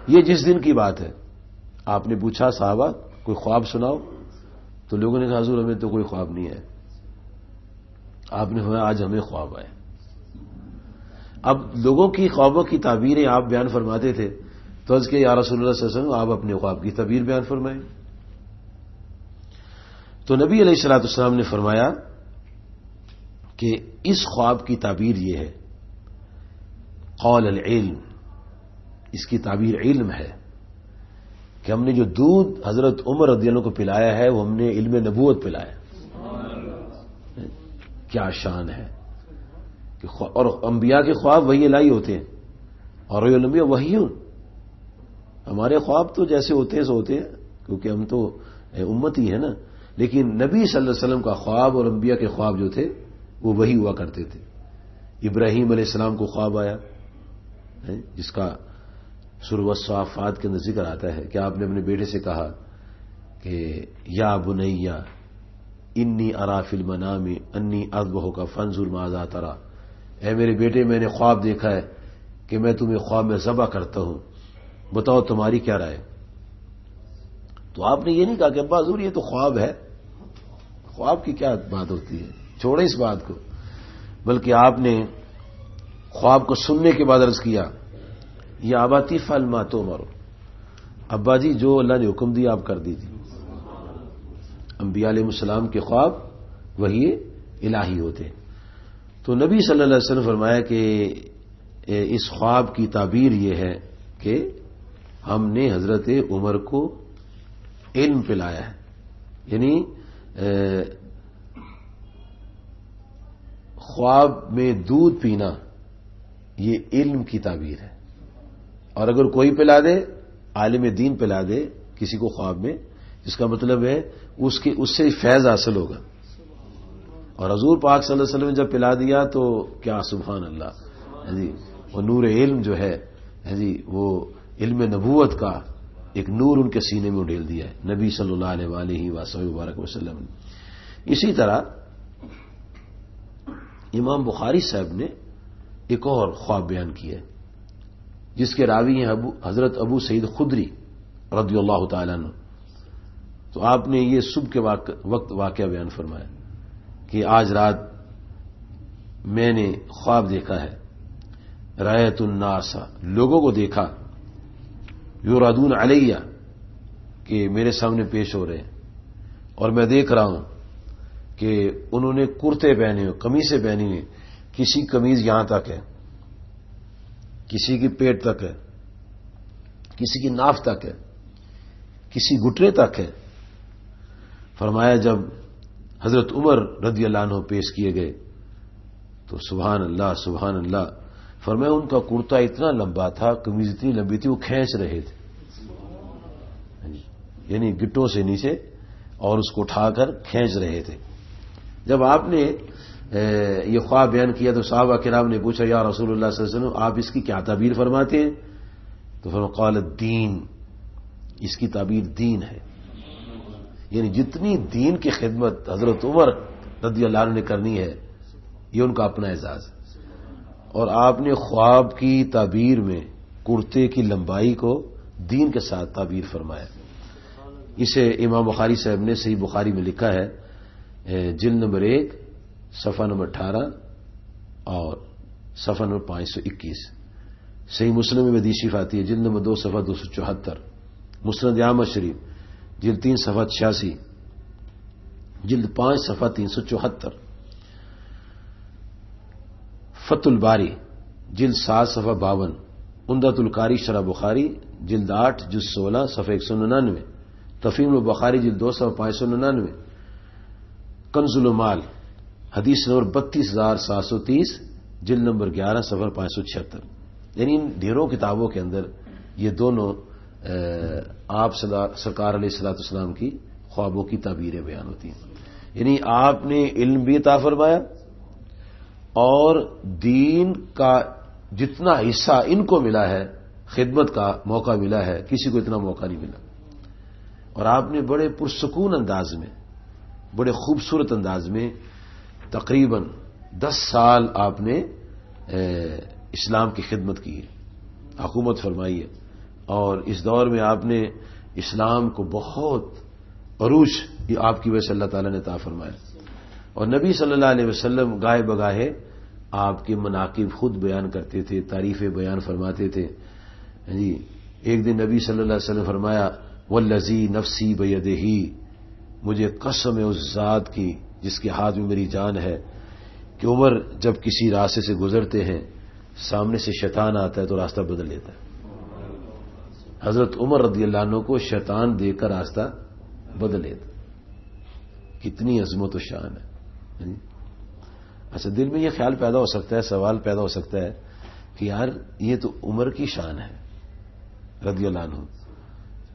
یہ جس دن کی بات ہے آپ نے پوچھا صحابہ کوئی خواب سناؤ، تو لوگوں نے کہا حضور ہمیں تو کوئی خواب نہیں ہے. آپ نے فرمایا آج ہمیں خواب آئے. اب لوگوں کی خوابوں کی تعبیریں آپ بیان فرماتے تھے تو عرض کہ یا رسول اللہ صلی اللہ علیہ وسلم آپ اپنے خواب کی تعبیر بیان فرمائیں. تو نبی علیہ الصلوۃ والسلام نے فرمایا کہ اس خواب کی تعبیر یہ ہے، قول العلم، اس کی تعبیر علم ہے کہ ہم نے جو دودھ حضرت عمر رضی اللہ عنہ کو پلایا ہے وہ ہم نے علم نبوت پلایا. کیا شان ہے. اور انبیاء کے خواب وحی الہی ہوتے ہیں اور الانبیاء وحیون. ہمارے خواب تو جیسے ہوتے ہیں سو ہوتے ہیں کیونکہ ہم تو امتی ہیں نا، لیکن نبی صلی اللہ علیہ وسلم کا خواب اور انبیاء کے خواب جو تھے وہ وہی ہوا کرتے تھے. ابراہیم علیہ السلام کو خواب آیا جس کا سورۃ الصافات کے اندر ذکر آتا ہے کہ آپ نے اپنے بیٹے سے کہا کہ یا بنی انی ارا فی المنام انی اذبحک فانظر ماذا تری، اے میرے بیٹے میں نے خواب دیکھا ہے کہ میں تمہیں خواب میں ذبح کرتا ہوں، بتاؤ تمہاری کیا رائے. تو آپ نے یہ نہیں کہا کہ ابا حضور یہ تو خواب ہے، خواب کی کیا بات ہوتی ہے، چھوڑے اس بات کو، بلکہ آپ نے خواب کو سننے کے بعد عرض کیا یا اباتی فعل ما تؤمر، ابا جی جو اللہ نے حکم دیا آپ کر دیجیے. انبیاء علیہ السلام کے خواب وہی الہی ہوتے ہیں. تو نبی صلی اللہ علیہ وسلم فرمایا کہ اس خواب کی تعبیر یہ ہے کہ ہم نے حضرت عمر کو علم پلایا ہے، یعنی خواب میں دودھ پینا یہ علم کی تعبیر ہے. اور اگر کوئی پلا دے، عالم دین پلا دے کسی کو خواب میں، اس کا مطلب ہے اس سے فیض حاصل ہوگا. اور حضور پاک صلی اللہ علیہ وسلم نے جب پلا دیا تو کیا سبحان اللہ جی، وہ نور علم جو ہے جی، وہ علم نبوت کا ایک نور ان کے سینے میں ڈھیل دیا ہے نبی صلی اللہ علیہ وآلہ وبارک وسلم. اسی طرح امام بخاری صاحب نے ایک اور خواب بیان کیا جس کے راوی ہیں حضرت ابو سعید خدری رضی اللہ تعالیٰ عنہ. تو آپ نے یہ صبح کے وقت واقعہ بیان فرمایا کہ آج رات میں نے خواب دیکھا ہے، رأیت الناس، لوگوں کو دیکھا، یرادون علیہ، کہ میرے سامنے پیش ہو رہے ہیں، اور میں دیکھ رہا ہوں کہ انہوں نے کرتے پہنے ہوئے، قمیصیں پہنی ہوئی، کسی قمیض یہاں تک ہے، کسی کی پیٹ تک ہے، کسی کی ناف تک ہے، کسی گھٹنے تک ہے. فرمایا جب حضرت عمر رضی اللہ عنہ پیش کیے گئے تو سبحان اللہ سبحان اللہ، فرمایا ان کا کرتا اتنا لمبا تھا، قمیض اتنی لمبی تھی، وہ کھینچ رہے تھے، یعنی گٹوں سے نیچے، اور اس کو اٹھا کر کھینچ رہے تھے. جب آپ نے یہ خواب بیان کیا تو صحابہ کرام نے پوچھا یا رسول اللہ صلی اللہ علیہ وسلم آپ اس کی کیا تعبیر فرماتے ہیں؟ تو فرمایا قال الدین، اس کی تعبیر دین ہے. یعنی جتنی دین کی خدمت حضرت عمر رضی اللہ عنہ نے کرنی ہے یہ ان کا اپنا اعزاز ہے. اور آپ نے خواب کی تعبیر میں کرتے کی لمبائی کو دین کے ساتھ تعبیر فرمایا. اسے امام بخاری صاحب نے صحیح بخاری میں لکھا ہے، جلد نمبر 1 صفحہ نمبر 18 اور صفحہ نمبر 521. صحیح مسلم میں حدیث شریف آتی ہے جلد نمبر 2 صفحہ 274، مسند احمد شریف جلد 3 صفحہ 86، جلد 5 صفحہ 374، فتح الباری جلد 7 صفحہ 52، عمدۃ القاری شرح بخاری جلد 8 جز 16 صفحہ 199، تفہیم البخاری جلد 2 صفحہ 599، کنز المال حدیث نمبر 32730 جلد نمبر 11 صفحہ 576. یعنی ان ڈھیروں کتابوں کے اندر یہ دونوں آپ سرکار علیہ الصلوۃ والسلام کی خوابوں کی تعبیریں بیان ہوتی ہیں. یعنی آپ نے علم بھی عطا فرمایا اور دین کا جتنا حصہ ان کو ملا ہے، خدمت کا موقع ملا ہے، کسی کو اتنا موقع نہیں ملا. اور آپ نے بڑے پرسکون انداز میں، بڑے خوبصورت انداز میں تقریباً 10 سال آپ نے اسلام کی خدمت کی ہے، حکومت فرمائی ہے، اور اس دور میں آپ نے اسلام کو بہت عروج آپ کی وجہ سے اللہ تعالیٰ نے عطا فرمایا. اور نبی صلی اللہ علیہ وسلم گاہے بگاہے آپ کے مناقب خود بیان کرتے تھے، تعریفیں بیان فرماتے تھے. جی ایک دن نبی صلی اللہ علیہ وسلم فرمایا والذی نفسی بیدہ، مجھے قسم ہے اس ذات کی جس کے ہاتھ میں میری جان ہے کہ عمر جب کسی راستے سے گزرتے ہیں سامنے سے شیطان آتا ہے تو راستہ بدل لیتا ہے. حضرت عمر رضی اللہ عنہ کو شیطان دے کر راستہ بدل لیتا. کتنی عظمت و شان ہے. اچھا دل میں یہ خیال پیدا ہو سکتا ہے، سوال پیدا ہو سکتا ہے کہ یار یہ تو عمر کی شان ہے رضی اللہ عنہ،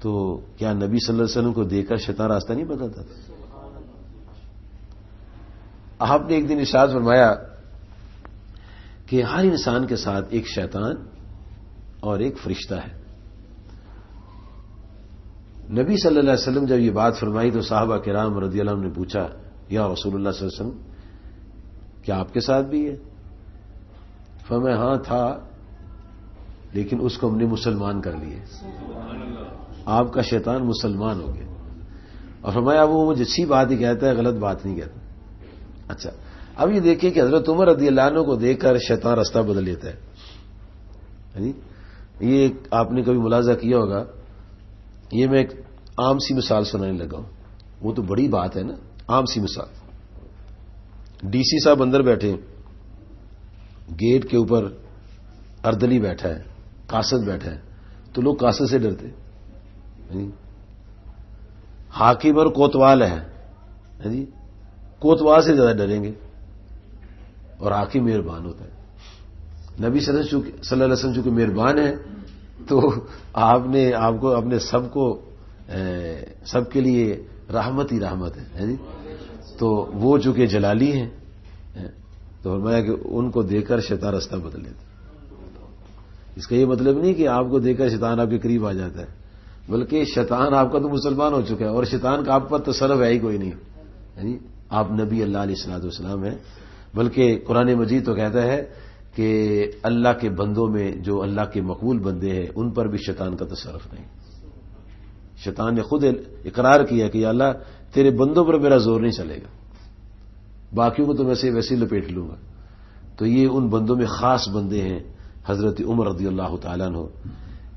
تو کیا نبی صلی اللہ علیہ وسلم کو دے کر شیطان راستہ نہیں بدلتا تھا؟ آپ نے ایک دن ارشاد فرمایا کہ ہر انسان کے ساتھ ایک شیطان اور ایک فرشتہ ہے. نبی صلی اللہ علیہ وسلم جب یہ بات فرمائی تو صحابہ کرام رضی اللہ عنہ نے پوچھا یا رسول اللہ صلی اللہ علیہ وسلم کیا آپ کے ساتھ بھی ہے؟ فرمایا ہاں تھا، لیکن اس کو ہم نے مسلمان کر لیے. آپ کا شیطان مسلمان ہو گیا. اور فرمایا وہ مجھے اچھی بات ہی کہتا ہے، غلط بات نہیں کہتا. اچھا اب یہ دیکھیں کہ حضرت عمر رضی اللہ عنہ کو دیکھ کر شیطان راستہ بدل لیتا ہے. یہ آپ نے کبھی ملاحظہ کیا ہوگا. یہ میں ایک عام سی مثال سنانے لگا ہوں، وہ تو بڑی بات ہے نا. عام سی مثال، ڈی سی صاحب اندر بیٹھے، گیٹ کے اوپر اردلی بیٹھا ہے، قاصد بیٹھا ہے، تو لوگ قاصد سے ڈرتے. حاکم اور کوتوال ہے، کوتوال سے زیادہ ڈریں گے اور حاکم مہربان ہوتا ہے. نبی صلی اللہ علیہ وسلم چونکہ مہربان ہے تو آپ کو اپنے سب کے لیے رحمت ہی رحمت ہے. تو وہ چونکہ جلالی ہیں تو فرمایا کہ ان کو دیکھ کر شیطان راستہ بدل لیتا. اس کا یہ مطلب نہیں کہ آپ کو دیکھ کر شیطان آپ کے قریب آ جاتا ہے، بلکہ شیطان آپ کا تو مسلمان ہو چکا ہے اور شیطان کا آپ پر تصرف ہے ہی کوئی نہیں. آپ نبی اللہ علیہ الصلوۃ والسلام ہیں. بلکہ قرآن مجید تو کہتا ہے کہ اللہ کے بندوں میں جو اللہ کے مقبول بندے ہیں ان پر بھی شیطان کا تصرف نہیں. شیطان نے خود اقرار کیا کہ یا اللہ تیرے بندوں پر میرا زور نہیں چلے گا، باقیوں کو تو ویسے لپیٹ لوں گا. تو یہ ان بندوں میں خاص بندے ہیں حضرت عمر رضی اللہ تعالیٰ عنہ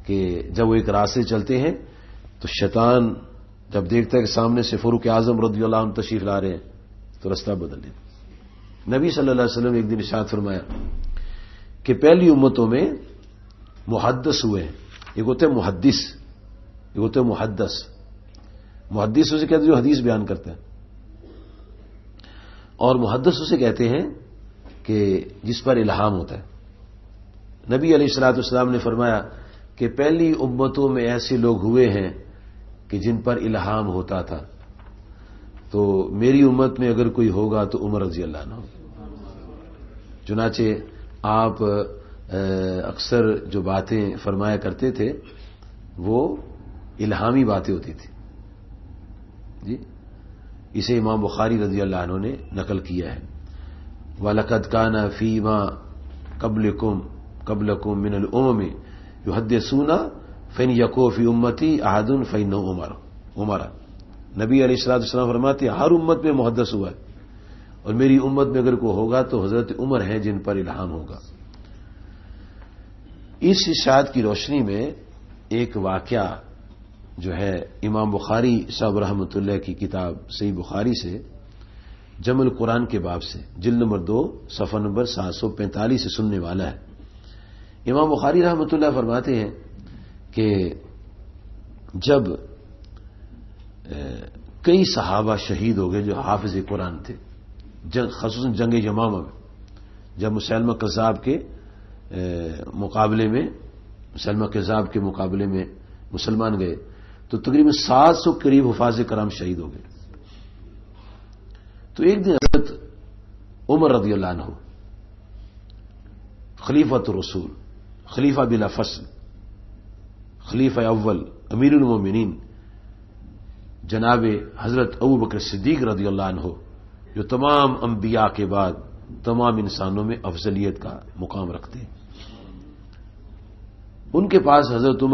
کہ جب وہ ایک راستے چلتے ہیں تو شیطان جب دیکھتا ہے کہ سامنے سے فاروق اعظم رضی اللہ عنہ تشریف لا رہے ہیں تو راستہ بدل لیتا. نبی صلی اللہ علیہ وسلم ایک دن ارشاد فرمایا کہ پہلی امتوں میں محدث ہوئے ہیں. ایک ہوتے ہیں محدث، ایک ہوتے ہیں محدث. محدث اسے کہتے ہیں جو حدیث بیان کرتا ہے، اور محدث اسے کہتے ہیں کہ جس پر الہام ہوتا ہے. نبی علیہ الصلوۃ والسلام نے فرمایا کہ پہلی امتوں میں ایسے لوگ ہوئے ہیں کہ جن پر الہام ہوتا تھا، تو میری امت میں اگر کوئی ہوگا تو عمر رضی اللہ عنہ. چنانچہ آپ اکثر جو باتیں فرمایا کرتے تھے وہ الہامی باتیں ہوتی تھی. جی اسے امام بخاری رضی اللہ عنہ نے نقل کیا ہے. وَلَقَدْ كَانَ فِي مَا قَبْلَكُم مِّنَ الْأُمَمِ يُحَدِّثُونَ فَإِنْ يَكُن فِي أُمَّتِي أَحَدٌ فَإِنَّهُ عُمَرُ. نبی علیہ الصلوۃ والسلام فرماتے ہیں ہر امت میں محدث ہوا ہے، اور میری امت میں اگر کوئی ہوگا تو حضرت عمر ہیں جن پر الہام ہوگا. اس ارشاد کی روشنی میں ایک واقعہ جو ہے امام بخاری صاحب رحمۃ اللہ کی کتاب صحیح بخاری سے جمع القرآن کے باب سے جلد نمبر 2 صفحہ نمبر 745 سے سننے والا ہے. امام بخاری رحمۃ اللہ فرماتے ہیں کہ جب کئی صحابہ شہید ہو گئے جو حافظ قرآن تھے، خصوصاً جنگ یمامہ میں جب مسیلمہ کذاب کے مقابلے میں مسلمان گئے تو تقریباً 700 قریب حفاظ کرام شہید ہو گئے. تو ایک دن حضرت عمر رضی اللہ عنہ خلیفۃ الرسول، خلیفہ بلا فصل، خلیفہ اول، امیر المومنین جناب حضرت ابو بکر صدیق رضی اللہ عنہ جو تمام انبیاء کے بعد تمام انسانوں میں افضلیت کا مقام رکھتے ہیں، ان کے پاس حضرت عمر